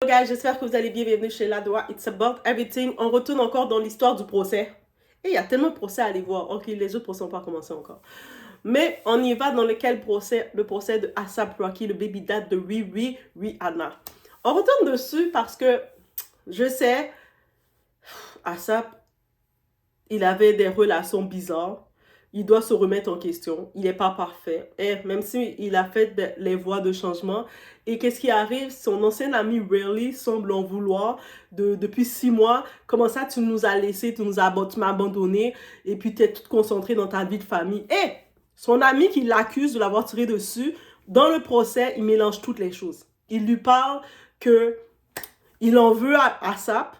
guys, j'espère que vous allez bien. Bienvenue chez Ladoa. It's about everything. On retourne encore dans l'histoire du procès. Et il y a tellement de procès à aller voir. Ok, les autres procès n'ont pas commencé encore. Mais on y va dans lequel procès, le procès de A$AP Rocky, le baby dad de Riri Rihanna. On retourne dessus parce que je sais, A$AP, il avait des relations bizarres. Il doit se remettre en question. Il n'est pas parfait. Et même s'il a fait les voies de changement. Et qu'est-ce qui arrive? Son ancien ami Riley semble en vouloir depuis 6 mois. Comment ça, tu nous as laissé, tu m'as abandonné. Et puis, tu es toute concentrée dans ta vie de famille. Et son ami qui l'accuse de l'avoir tiré dessus, dans le procès, il mélange toutes les choses. Il lui parle qu'il en veut à A$AP.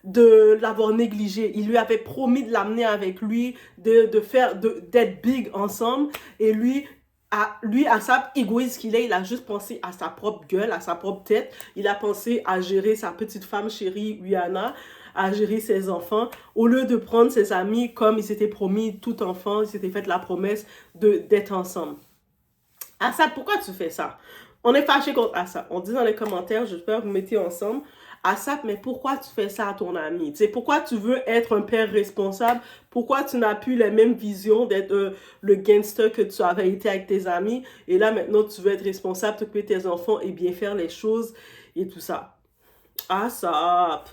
De l'avoir négligé. Il lui avait promis de l'amener avec lui, d'être big ensemble. Et lui, A$AP, égoïste qu'il est, il a juste pensé à sa propre gueule, à sa propre tête. Il a pensé à gérer sa petite femme chérie, Rihanna, à gérer ses enfants, au lieu de prendre ses amis comme il s'était promis tout enfant, il s'était fait la promesse d'être ensemble. A$AP, pourquoi tu fais ça? On est fâché contre A$AP. On dit dans les commentaires, j'espère que vous mettez ensemble. A$AP, mais pourquoi tu fais ça à ton ami? Tu sais, pourquoi tu veux être un père responsable? Pourquoi tu n'as plus les mêmes visions d'être le gangster que tu avais été avec tes amis? Et là, maintenant, tu veux être responsable, t'occuper de tes enfants et bien faire les choses et tout ça. A$AP.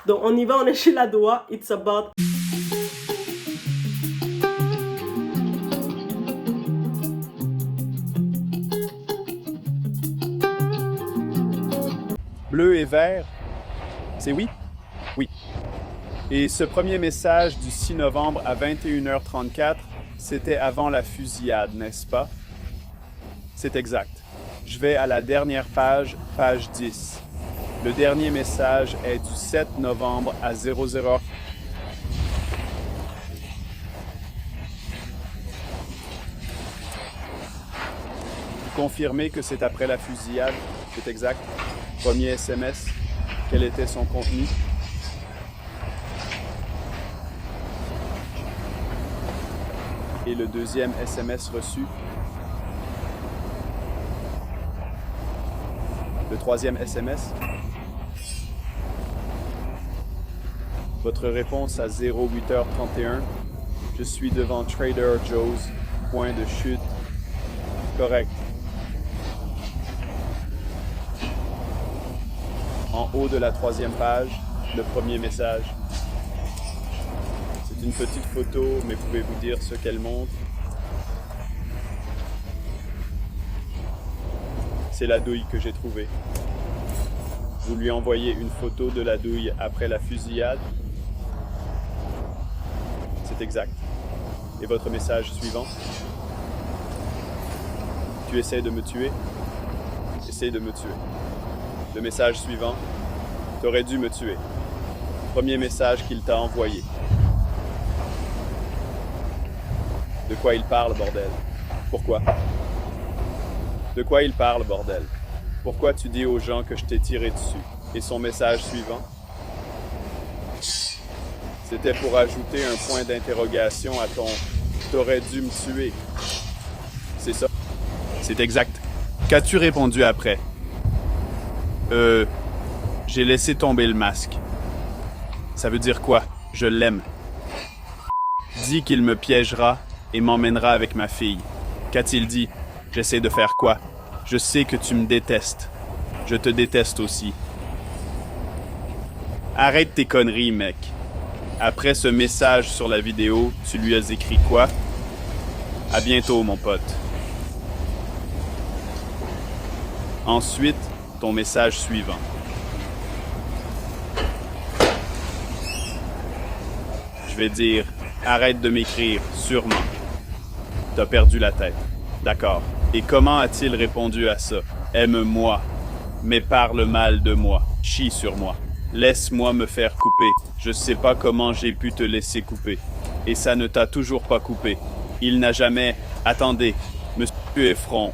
Donc, on y va, on est chez Ladoa. It's about... Bleu et vert, c'est oui? Oui. Et ce premier message du 6 novembre à 21h34, c'était avant la fusillade, n'est-ce pas? C'est exact. Je vais à la dernière page, page 10. Le dernier message est du 7 novembre à 00h. Vous confirmez que c'est après la fusillade? C'est exact. Premier SMS, quel était son contenu? Et le deuxième SMS reçu? Le troisième SMS? Votre réponse à 08h31, je suis devant Trader Joe's, point de chute. Correct. En haut de la troisième page, le premier message. C'est une petite photo, mais pouvez-vous dire ce qu'elle montre? C'est la douille que j'ai trouvée. Vous lui envoyez une photo de la douille après la fusillade? C'est exact. Et votre message suivant? Tu essaies de me tuer? Essaie de me tuer. Le message suivant, t'aurais dû me tuer. Premier message qu'il t'a envoyé. De quoi il parle, bordel? Pourquoi? De quoi il parle, bordel? Pourquoi tu dis aux gens que je t'ai tiré dessus? Et son message suivant? C'était pour ajouter un point d'interrogation à ton « t'aurais dû me tuer ». C'est ça? C'est exact. Qu'as-tu répondu après? J'ai laissé tomber le masque. Ça veut dire quoi? Je l'aime. Dis qu'il me piégera et m'emmènera avec ma fille. Qu'a-t-il dit? J'essaie de faire quoi? Je sais que tu me détestes. Je te déteste aussi. Arrête tes conneries, mec. Après ce message sur la vidéo, tu lui as écrit quoi? À bientôt, mon pote. Ensuite, ton message suivant. Je vais dire, arrête de m'écrire, sûrement. T'as perdu la tête. D'accord. Et comment a-t-il répondu à ça? Aime-moi, mais parle mal de moi. Chie sur moi. Laisse-moi me faire couper. Je sais pas comment j'ai pu te laisser couper. Et ça ne t'a toujours pas coupé. Il n'a jamais... Attendez, monsieur Effron.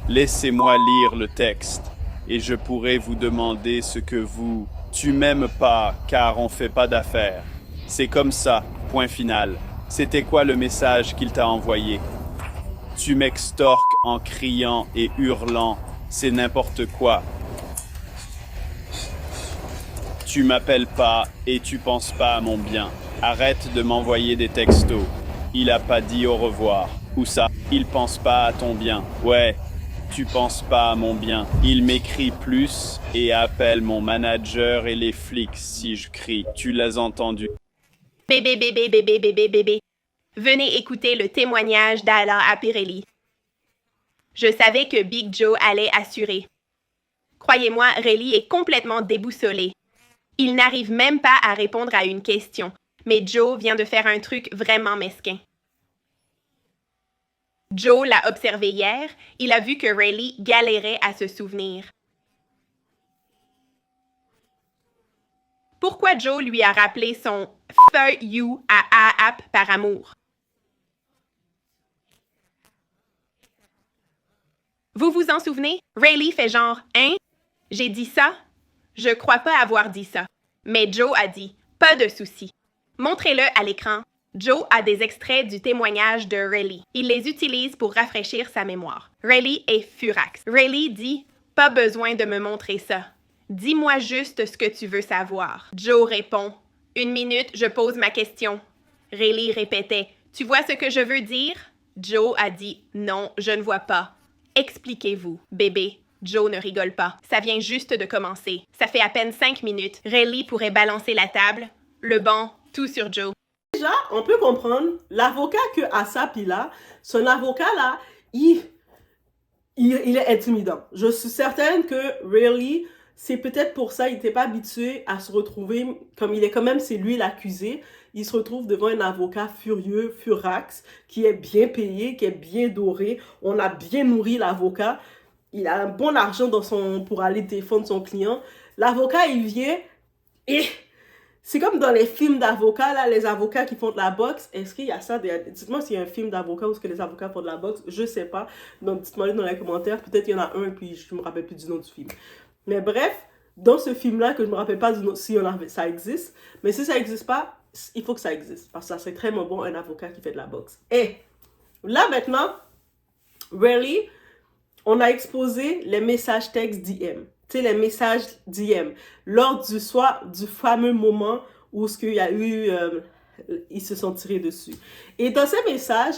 Laissez-moi lire le texte. Et je pourrais vous demander ce que vous... Tu m'aimes pas, car on fait pas d'affaires. C'est comme ça, point final. C'était quoi le message qu'il t'a envoyé? Tu m'extorques en criant et hurlant. C'est n'importe quoi. Tu m'appelles pas et tu penses pas à mon bien. Arrête de m'envoyer des textos. Il a pas dit au revoir. Ou ça, il pense pas à ton bien. Ouais, tu penses pas à mon bien. Il m'écrit plus et appelle mon manager et les flics si je crie. Tu l'as entendu? Bébé. Venez écouter le témoignage d'Alain Apirelli. Je savais que Big Joe allait assurer. Croyez-moi, Rayleigh est complètement déboussolé. Il n'arrive même pas à répondre à une question, mais Joe vient de faire un truc vraiment mesquin. Joe l'a observé hier, il a vu que Rayleigh galérait à se souvenir. Pourquoi Joe lui a rappelé son « fuck you » à AAP par amour? Vous vous en souvenez? Rayleigh fait genre « Hein? J'ai dit ça? Je crois pas avoir dit ça. » Mais Joe a dit « Pas de souci. » Montrez-le à l'écran. Joe a des extraits du témoignage de Rayleigh. Il les utilise pour rafraîchir sa mémoire. Rayleigh est furax. Rayleigh dit « Pas besoin de me montrer ça. Dis-moi juste ce que tu veux savoir. » Joe répond « 1 minute, je pose ma question. » Rayleigh répétait « Tu vois ce que je veux dire? » Joe a dit « Non, je ne vois pas. » Expliquez-vous, bébé. Joe ne rigole pas. Ça vient juste de commencer. Ça fait à peine 5 minutes. Rayleigh pourrait balancer la table, le banc, tout sur Joe. Déjà, on peut comprendre, l'avocat que ASAP il a, son avocat là, il est intimidant. Je suis certaine que Rayleigh, c'est peut-être pour ça, il n'était pas habitué à se retrouver, comme il est quand même, c'est lui l'accusé, il se retrouve devant un avocat furieux, furax, qui est bien payé, qui est bien doré, on a bien nourri l'avocat, il a un bon argent pour aller défendre son client. L'avocat, il vient et c'est comme dans les films d'avocats, là, les avocats qui font de la boxe. Est-ce qu'il y a ça? Dites-moi s'il y a un film d'avocats où les avocats font de la boxe. Je sais pas. Donc, dites-moi dans les commentaires. Peut-être qu'il y en a un et puis je me rappelle plus du nom du film. Mais bref, dans ce film-là, que je me rappelle pas du nom, si ça existe. Mais si ça existe pas, il faut que ça existe. Parce que ça serait très bon, un avocat qui fait de la boxe. Et là, maintenant, Rayleigh, on a exposé les messages textes DM. Tu sais, les messages DM. Lors du fameux moment où il y a eu... ils se sont tirés dessus. Et dans ces messages,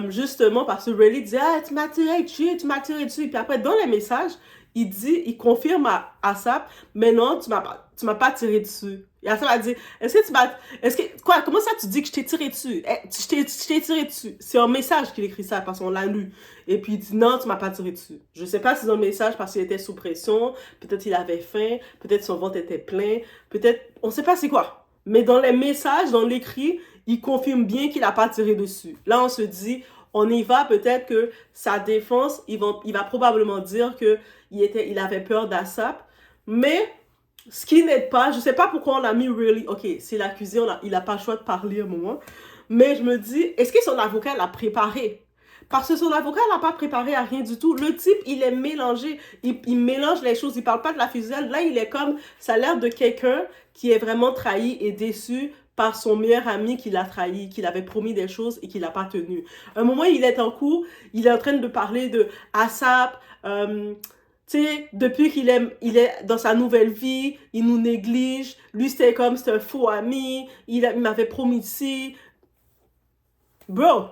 justement, parce que Rayleigh dit « Ah, tu m'as tiré dessus. » Et puis après, dans les messages, il confirme à ASAP « Mais non, tu m'as pas tiré dessus. » Et ASAP a dit « Comment ça tu dis que je t'ai tiré dessus? Je t'ai tiré dessus. » C'est un message qu'il écrit ça parce qu'on l'a lu. Et puis il dit « Non, tu m'as pas tiré dessus. » Je sais pas si c'est un message parce qu'il était sous pression, peut-être il avait faim, peut-être son ventre était plein, peut-être, on sait pas c'est quoi. Mais dans les messages, dans l'écrit, il confirme bien qu'il a pas tiré dessus. Là, on se dit, on y va, peut-être que sa défense, il va probablement dire que il avait peur d'ASAP, mais ce qui n'aide pas, je sais pas pourquoi on a mis Rayleigh, ok, c'est l'accusé, il a pas le choix de parler à un moment, mais je me dis, est-ce que son avocat l'a préparé? Parce que son avocat l'a pas préparé à rien du tout. Le type, il est mélangé, il mélange les choses, il parle pas de la fusillade, là il est comme, ça a l'air de quelqu'un qui est vraiment trahi et déçu par son meilleur ami qui l'a trahi, qui l'avait promis des choses et qui l'a pas tenu. À un moment, il est en cours, il est en train de parler de ASAP, tu sais, depuis qu'il est dans sa nouvelle vie, il nous néglige, lui c'était un faux ami, il m'avait promis ci. Bro!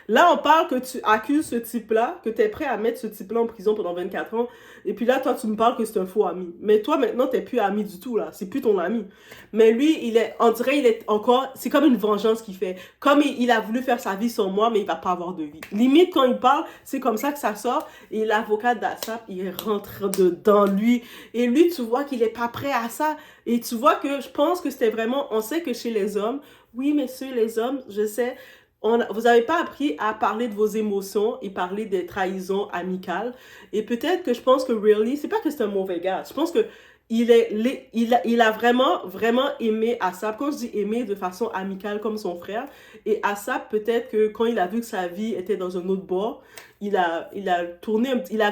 Là, on parle que tu accuses ce type-là, que tu es prêt à mettre ce type-là en prison pendant 24 ans. Et puis là, toi, tu me parles que c'est un faux ami. Mais toi, maintenant, tu n'es plus ami du tout, là. C'est plus ton ami. Mais lui, on dirait, il est encore... C'est comme une vengeance qu'il fait. Comme il a voulu faire sa vie sans moi, mais il va pas avoir de vie. Limite, quand il parle, c'est comme ça que ça sort. Et l'avocat d'ASAP, il rentre dedans lui. Et lui, tu vois qu'il est pas prêt à ça. Et tu vois que je pense que c'était vraiment... On sait que chez les hommes, oui, messieurs, les hommes, je sais... Vous n'avez pas appris à parler de vos émotions et parler des trahisons amicales. Et peut-être que je pense que Rayleigh, c'est pas que c'est un mauvais gars. Je pense que il a vraiment, vraiment aimé ASAP. Quand je dis aimer de façon amicale comme son frère. Et ASAP, peut-être que quand il a vu que sa vie était dans un autre bord, il a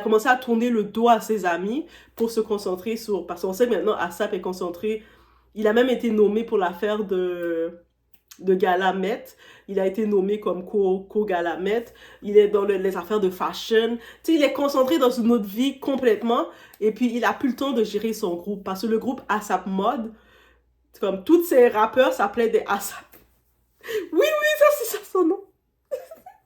commencé à tourner le dos à ses amis pour se concentrer parce qu'on sait que maintenant ASAP est concentré. Il a même été nommé pour l'affaire de Galamet. Il a été nommé comme co-Galamet. Il est dans les affaires de fashion. Tu sais, il est concentré dans une autre vie complètement. Et puis, il a plus le temps de gérer son groupe. Parce que le groupe ASAP Mode, comme tous ces rappeurs s'appelaient des ASAP. Oui, ça, c'est ça son nom. C'est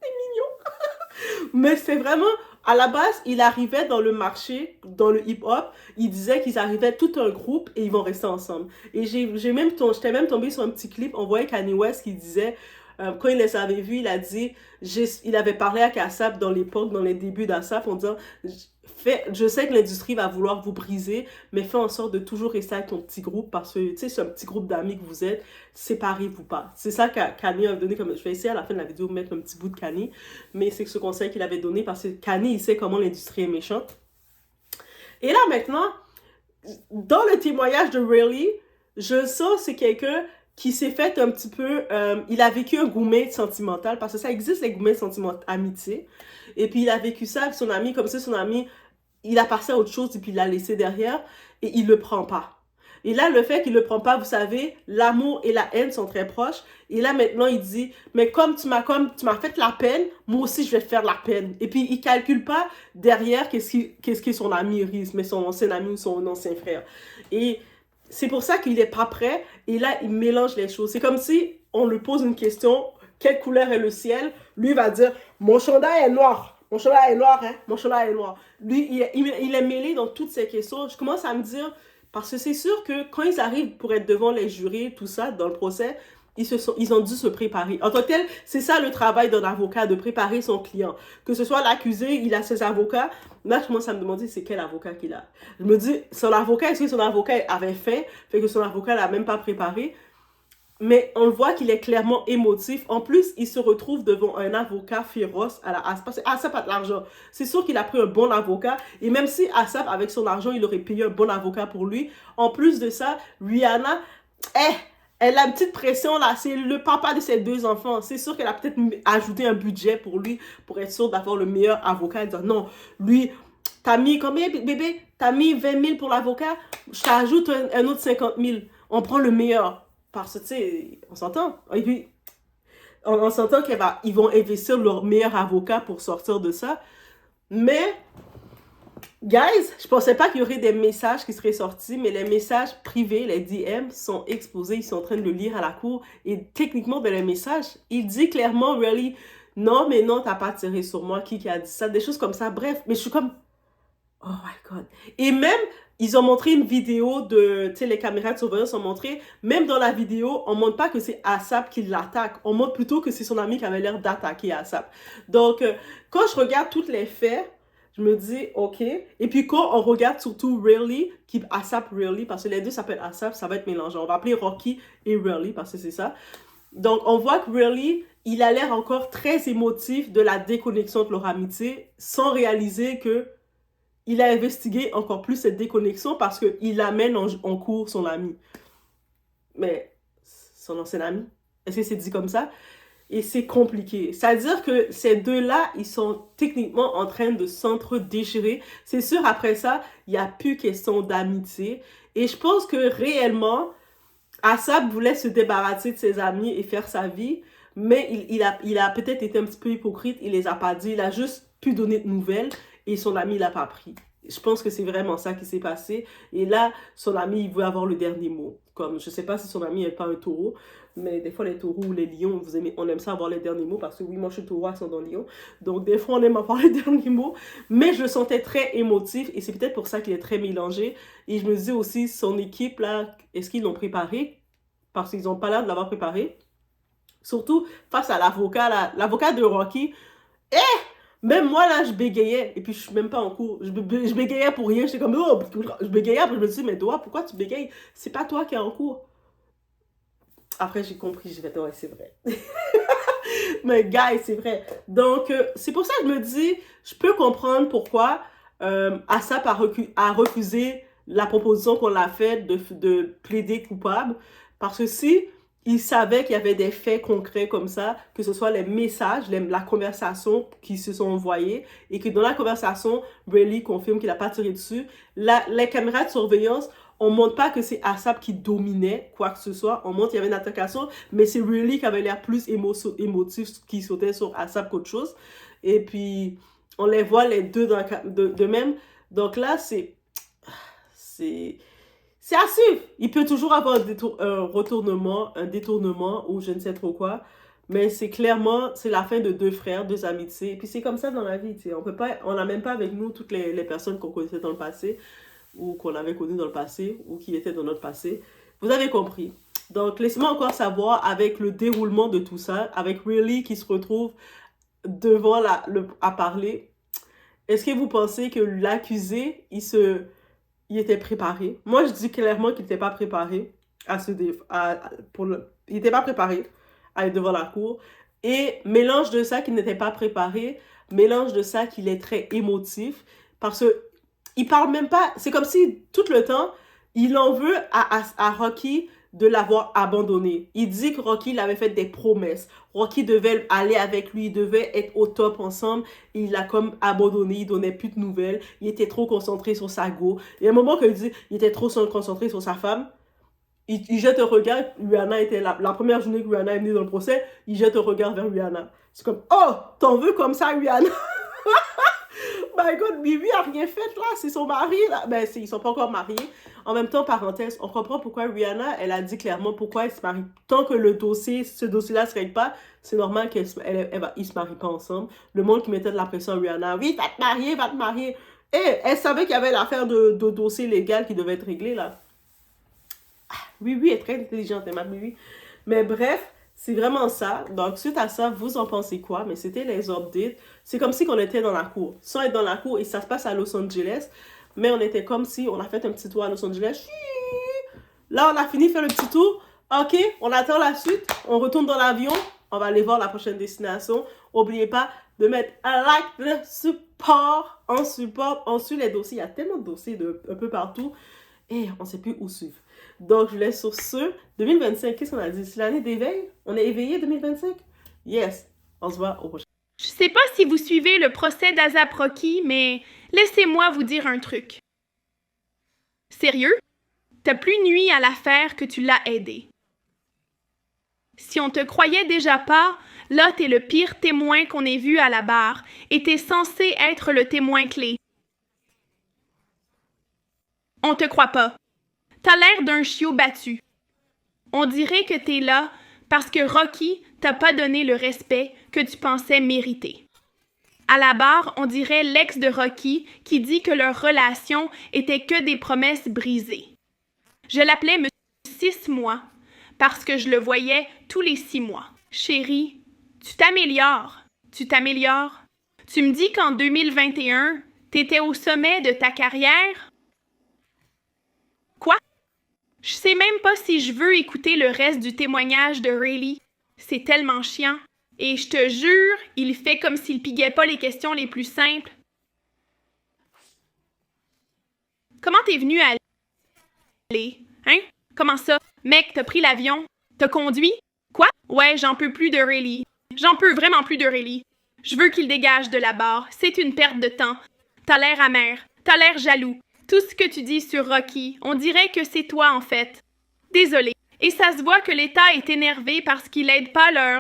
mignon. Mais c'est vraiment... À la base, il arrivait dans le marché, dans le hip-hop, il disait qu'ils arrivaient tout un groupe et ils vont rester ensemble. Et j'étais même tombée sur un petit clip, on voyait Kanye West qui disait, quand il les avait vus, il a dit, il avait parlé à ASAP dans l'époque, dans les débuts d'ASAP, en disant, je sais que l'industrie va vouloir vous briser, mais fais en sorte de toujours rester avec ton petit groupe parce que, tu sais, c'est un petit groupe d'amis que vous êtes, séparez-vous pas. C'est ça que Kanye a donné comme... Je vais essayer à la fin de la vidéo de mettre un petit bout de Kanye, mais c'est ce conseil qu'il avait donné parce que Kanye, il sait comment l'industrie est méchante. Et là, maintenant, dans le témoignage de Riley, je sens c'est quelqu'un qui s'est fait un petit peu... il a vécu un roommate sentimental, parce que ça existe, les roommates sentimentaux, amitié. Et puis, il a vécu ça avec son ami, comme ça, son ami... Il a passé à autre chose et puis il l'a laissé derrière et il le prend pas. Et là, le fait qu'il le prend pas, vous savez, l'amour et la haine sont très proches. Et là, maintenant, il dit, mais comme tu m'as fait la peine, moi aussi, je vais te faire la peine. Et puis, il calcule pas derrière qu'est-ce que son ami risque, mais son ancien ami ou son ancien frère. Et c'est pour ça qu'il est pas prêt. Et là, il mélange les choses. C'est comme si on lui pose une question, quelle couleur est le ciel? Lui va dire, mon chandail est noir. Mon chandail est noir, hein? Mon chandail est noir. Lui, il est mêlé dans toutes ces questions. Je commence à me dire, parce que c'est sûr que quand ils arrivent pour être devant les jurés, tout ça, dans le procès, ils ont dû se préparer. En tant que tel, c'est ça le travail d'un avocat, de préparer son client. Que ce soit l'accusé, il a ses avocats. Là, je commence à me demander c'est quel avocat qu'il a. Je me dis, son avocat, est-ce que son avocat avait fait que son avocat l'a même pas préparé? Mais on le voit qu'il est clairement émotif. En plus, il se retrouve devant un avocat féroce à la ASAP. Parce que ASAP a de l'argent. C'est sûr qu'il a pris un bon avocat. Et même si ASAP, avec son argent, il aurait payé un bon avocat pour lui. En plus de ça, Rihanna, elle a une petite pression là. C'est le papa de ses 2 enfants. C'est sûr qu'elle a peut-être ajouté un budget pour lui, pour être sûr d'avoir le meilleur avocat. Elle dit non, lui, t'as mis combien, bébé? T'as mis 20 000 pour l'avocat? Je t'ajoute un autre 50 000. On prend le meilleur. Parce que, tu sais, on s'entend. Et puis, on s'entend qu'ils vont investir leur meilleur avocat pour sortir de ça. Mais, guys, je pensais pas qu'il y aurait des messages qui seraient sortis, mais les messages privés, les DM, sont exposés. Ils sont en train de le lire à la cour. Et techniquement, dans les messages, il dit clairement, really, non, mais non, t'as pas tiré sur moi. Qui a dit ça? Des choses comme ça. Bref, mais je suis comme, oh my God. Et même... Ils ont montré une vidéo de, tu sais, les caméras de surveillance ont montré, même dans la vidéo, on montre pas que c'est ASAP qui l'attaque, on montre plutôt que c'est son ami qui avait l'air d'attaquer ASAP. Donc, quand je regarde tous les faits, je me dis, ok. Et puis quand on regarde surtout Riley, ASAP Riley, parce que les deux s'appellent ASAP, ça va être mélangeant. On va appeler Rocky et Riley, parce que c'est ça. Donc, on voit que Riley, il a l'air encore très émotif de la déconnexion de leur amitié, sans réaliser que il a investigué encore plus cette déconnexion parce qu'il amène en cours son ami. Mais son ancien ami, est-ce que c'est dit comme ça? Et c'est compliqué. C'est-à-dire que ces deux-là, ils sont techniquement en train de s'entre-déchirer. C'est sûr, après ça, il n'y a plus question d'amitié. Et je pense que réellement, ASAP voulait se débarrasser de ses amis et faire sa vie. Mais il a peut-être été un petit peu hypocrite. Il les a pas dit. Il a juste pu donner de nouvelles. Et son ami l'a pas pris. Je pense que c'est vraiment ça qui s'est passé. Et là, son ami, il veut avoir le dernier mot. Comme, je sais pas si son ami n'est pas un taureau, mais des fois, les taureaux ou les lions, on aime ça avoir les derniers mots, parce que oui, moi, je suis taureau, ascendant lion. Donc, des fois, on aime avoir les derniers mots. Mais je le sentais très émotif, et c'est peut-être pour ça qu'il est très mélangé. Et je me disais aussi, son équipe, là, est-ce qu'ils l'ont préparé? Parce qu'ils n'ont pas l'air de l'avoir préparé. Surtout, face à l'avocat, là. L'avocat de Rocky. Même moi, là, je bégayais. Et puis, je suis même pas en cours. Je bégayais pour rien. J'étais comme, oh, je bégayais. Après, je me suis dit, mais toi, pourquoi tu bégayes? C'est pas toi qui es en cours. Après, j'ai compris. J'ai fait, ouais, c'est vrai. Mais, guys, c'est vrai. Donc, c'est pour ça que je me dis, je peux comprendre pourquoi ASAP a refusé la proposition qu'on l'a faite de plaider coupable. Parce que si il savait qu'il y avait des faits concrets comme ça, que ce soit les messages, la conversation qui se sont envoyés, et que dans la conversation, Riley confirme qu'il n'a pas tiré dessus. Les caméras de surveillance On montre pas que c'est ASAP qui dominait quoi que ce soit. On montre qu'il y avait une altercation, mais c'est Riley qui avait l'air plus émotif, qui sautait sur ASAP qu'autre chose. Et puis, on les voit les deux de même. Donc là, c'est à suivre. Il peut toujours avoir un retournement, un détournement ou je ne sais trop quoi. Mais c'est clairement, c'est la fin de deux frères, deux amitiés. Et puis c'est comme ça dans la vie, tu sais. On n'a même pas avec nous toutes les personnes qu'on connaissait dans le passé ou qu'on avait connues dans le passé ou qui étaient dans notre passé. Vous avez compris. Donc laissez-moi encore savoir avec le déroulement de tout ça, avec Riley qui se retrouve devant à parler. Est-ce que vous pensez que l'accusé, il était préparé? Moi, je dis clairement qu'il n'était pas préparé il n'était pas préparé à être devant la cour. Et mélange de ça qu'il n'était pas préparé, mélange de ça qu'il est très émotif, parce que il parle même pas, c'est comme si tout le temps, il en veut à Rocky de l'avoir abandonné. Il dit que Rocky l'avait fait des promesses. Rocky devait aller avec lui, il devait être au top ensemble. Il l'a comme abandonné, il donnait plus de nouvelles. Il était trop concentré sur sa go. Il y a un moment qu'il dit il était trop concentré sur sa femme. Il jette un regard, Rihanna était là. La première journée que Rihanna est venue dans le procès, il jette un regard vers Rihanna. C'est comme, oh, t'en veux comme ça, Rihanna? My God, Bibi a rien fait là, c'est son mari là. Ben, ils sont pas encore mariés. En même temps, parenthèse, on comprend pourquoi Rihanna, elle a dit clairement pourquoi elle se marie. Tant que ce dossier-là se règle pas, c'est normal qu'ils se marient pas ensemble. Le monde qui mettait de la pression à Rihanna, oui, va te marier, va te marier. Et elle savait qu'il y avait l'affaire de dossier légal qui devait être réglé là. Oui, elle est très intelligente, ma Bibi. Mais bref, c'est vraiment ça. Donc, suite à ça, vous en pensez quoi? Mais c'était les updates. C'est comme si on était dans la cour. Sans être dans la cour, et ça se passe à Los Angeles. Mais on était comme si on a fait un petit tour à Los Angeles. Là, on a fini de faire le petit tour. OK, on attend la suite. On retourne dans l'avion. On va aller voir la prochaine destination. N'oubliez pas de mettre un like, de support. On suit les dossiers. Il y a tellement de dossiers un peu partout. Et on ne sait plus où suivre. Donc, je laisse sur ce. 2025, qu'est-ce qu'on a dit? C'est l'année d'éveil? On est éveillé 2025? Yes. On se voit au prochain. Je sais pas si vous suivez le procès d'Asap Rocky, mais laissez-moi vous dire un truc. Sérieux? T'as plus nui à l'affaire que tu l'as aidé. Si on te croyait déjà pas, là t'es le pire témoin qu'on ait vu à la barre et t'es censé être le témoin clé. On te croit pas. T'as l'air d'un chiot battu. On dirait que t'es là parce que Rocky t'a pas donné le respect que tu pensais mériter. À la barre, on dirait l'ex de Rocky qui dit que leur relation était que des promesses brisées. Je l'appelais Monsieur 6 mois parce que je le voyais tous les 6 mois. Chérie, tu t'améliores. Tu t'améliores. Tu me dis qu'en 2021, t'étais au sommet de ta carrière? Quoi? Je sais même pas si je veux écouter le reste du témoignage de Riley. C'est tellement chiant. Et je te jure, il fait comme s'il piguait pas les questions les plus simples. Comment t'es venu à aller? Hein? Comment ça? Mec, t'as pris l'avion? T'as conduit? Quoi? Ouais, j'en peux plus de Riley. J'en peux vraiment plus de Riley. Je veux qu'il dégage de la barre. C'est une perte de temps. T'as l'air amer. T'as l'air jaloux. Tout ce que tu dis sur Rocky, on dirait que c'est toi en fait. Désolée. Et ça se voit que l'État est énervé parce qu'il aide pas leur...